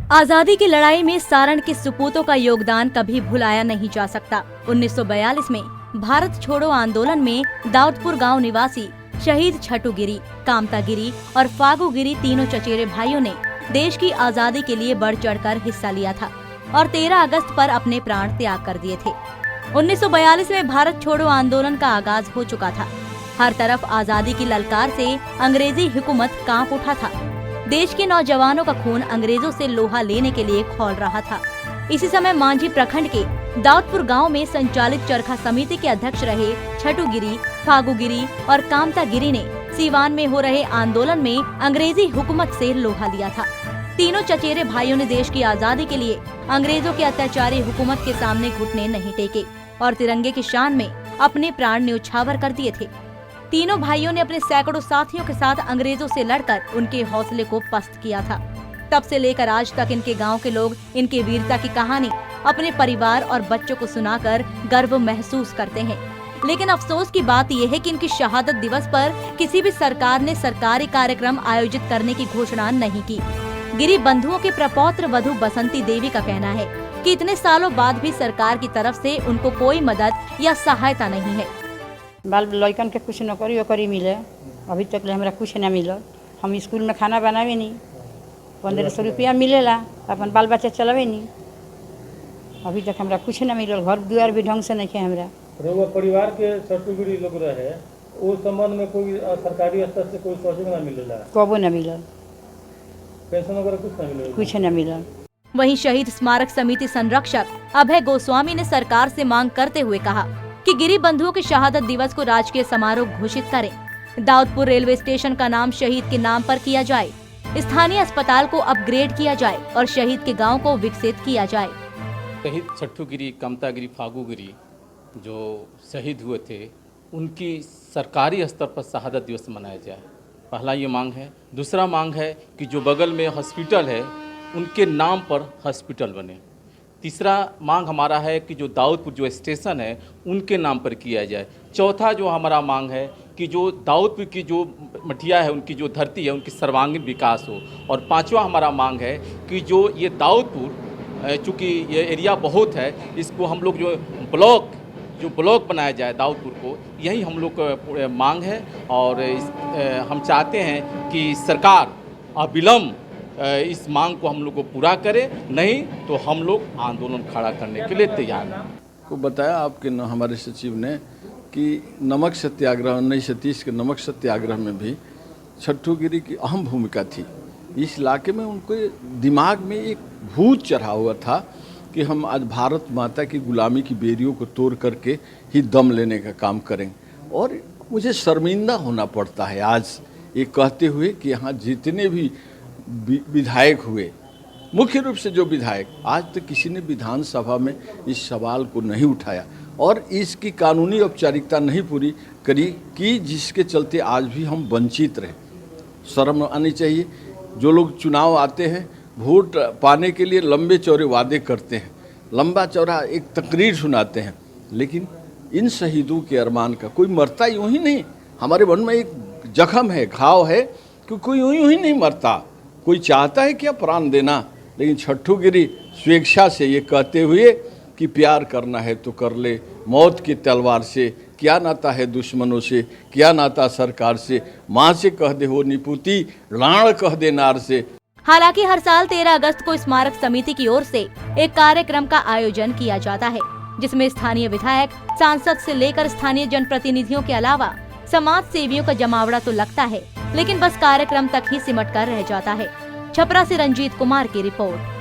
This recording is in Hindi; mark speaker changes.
Speaker 1: आजादी की लड़ाई में सारण के सपूतों का योगदान कभी भुलाया नहीं जा सकता। 1942 में भारत छोड़ो आंदोलन में दाऊदपुर गांव निवासी शहीद छठू गिरी, कामता गिरी और फागू गिरी तीनों चचेरे भाइयों ने देश की आजादी के लिए बढ़ चढ़कर हिस्सा लिया था और 13 अगस्त पर अपने प्राण त्याग कर दिए थे। 1942 में भारत छोड़ो आंदोलन का आगाज हो चुका था। हर तरफ आजादी की ललकार से अंग्रेजी हुकूमत कांप उठा था। देश के नौजवानों का खून अंग्रेजों से लोहा लेने के लिए खौल रहा था। इसी समय मांझी प्रखंड के दाऊदपुर गांव में संचालित चरखा समिति के अध्यक्ष रहे छठू गिरी, फागू गिरी और कामता गिरी ने सीवान में हो रहे आंदोलन में अंग्रेजी हुकूमत से लोहा लिया था। तीनों चचेरे भाइयों ने देश की आजादी के लिए अंग्रेजों के अत्याचारी हुकूमत के सामने घुटने नहीं टेके और तिरंगे की शान में अपने प्राण न्यौछावर कर दिए थे। तीनों भाइयों ने अपने सैकड़ों साथियों के साथ अंग्रेजों से लड़कर उनके हौसले को पस्त किया था। तब से लेकर आज तक इनके गांव के लोग इनके वीरता की कहानी अपने परिवार और बच्चों को सुनाकर गर्व महसूस करते हैं। लेकिन अफसोस की बात यह है कि इनकी शहादत दिवस पर किसी भी सरकार ने सरकारी कार्यक्रम आयोजित करने की घोषणा नहीं की। गिरी बंधुओं के प्रपौत्र वधु बसंती देवी का कहना है कि इतने सालों बाद भी सरकार की तरफ से उनको कोई मदद या सहायता नहीं है।
Speaker 2: बाल लड़कन के कुछ नौकरी वोकरी मिले, अभी तक ले हमरा कुछ न मिलल। हम स्कूल में खाना बनावे नहीं, 1500 रुपया मिलेला, अपन बाल बच्चा चलावे नहीं। अभी तक हमरा कुछ न मिलल, घर दुआर भी ढंग से नहीं है। हमरा
Speaker 3: परिवार के छठुगिरी लोग रहे, उस संबंध में कोई सरकारी स्तर से कोई सहयोग न मिलेला? कबो
Speaker 2: न मिलल,
Speaker 3: पेंशन वगैरह कुछ न मिलल?
Speaker 2: कुछ न मिलल।
Speaker 1: वहीं शहीद स्मारक समिति संरक्षक अभय गोस्वामी ने सरकार से मांग करते हुए कहा कि गिरी बंधुओं के शहादत दिवस को राजकीय समारोह घोषित करें। दाऊदपुर रेलवे स्टेशन का नाम शहीद के नाम पर किया जाए, स्थानीय अस्पताल को अपग्रेड किया जाए और शहीद के गांव को विकसित किया जाए।
Speaker 4: शहीद छठू गिरी, कामता गिरी, फागू गिरी जो शहीद हुए थे, उनकी सरकारी स्तर पर शहादत दिवस मनाया जाए। पहला ये मांग है। दूसरा मांग है कि जो बगल में हॉस्पिटल है उनके नाम पर हॉस्पिटल बने। तीसरा मांग हमारा है कि जो दाऊदपुर जो स्टेशन है उनके नाम पर किया जाए। चौथा जो हमारा मांग है कि जो दाऊदपुर की जो मटिया है, उनकी जो धरती है, उनकी सर्वांगीण विकास हो। और पांचवा हमारा मांग है कि जो ये दाऊदपुर, चूँकि ये एरिया बहुत है, इसको हम लोग जो ब्लॉक बनाया जाए दाऊदपुर को, यही हम लोग का मांग है। और हम चाहते हैं कि सरकार अविलंब इस मांग को हम लोग को पूरा करे, नहीं तो हम लोग आंदोलन खड़ा करने के लिए तैयार हैं।
Speaker 5: को बताया आपके हमारे सचिव ने कि नमक सत्याग्रह 1930 के नमक सत्याग्रह में भी छठू गिरी की अहम भूमिका थी। इस इलाके में उनके दिमाग में एक भूत चढ़ा हुआ था कि हम आज भारत माता की गुलामी की बेड़ियों को तोड़ करके ही दम लेने का काम करेंगे। और मुझे शर्मिंदा होना पड़ता है आज ये कहते हुए कि यहाँ जितने भी विधायक हुए, मुख्य रूप से जो विधायक, आज तक किसी ने विधानसभा में इस सवाल को नहीं उठाया और इसकी कानूनी औपचारिकता नहीं पूरी करी कि जिसके चलते आज भी हम वंचित रहे। शर्म आनी चाहिए। जो लोग चुनाव आते हैं, वोट पाने के लिए लंबे चौड़े वादे करते हैं, लंबा चौड़ा एक तकरीर सुनाते हैं, लेकिन इन शहीदों के अरमान का कोई मरता यूँ ही नहीं। हमारे मन में एक जख्म है, घाव है कि कोई यूँ ही नहीं मरता। कोई चाहता है क्या प्राण देना, लेकिन छठू गिरी स्वेच्छा से ये कहते हुए कि प्यार करना है तो कर ले, मौत की तलवार से क्या नाता है दुश्मनों से, क्या नाता सरकार से, माँ से कह दे हो निपुती, लाड़ कह दे नार से।
Speaker 1: हालांकि हर साल 13 अगस्त को स्मारक समिति की ओर से एक कार्यक्रम का आयोजन किया जाता है, जिसमें स्थानीय विधायक, सांसद से लेकर स्थानीय जनप्रतिनिधियों के अलावा समाज सेवियों का जमावड़ा तो लगता है, लेकिन बस कार्यक्रम तक ही सिमट कर रह जाता है। छपरा से रंजीत कुमार की रिपोर्ट।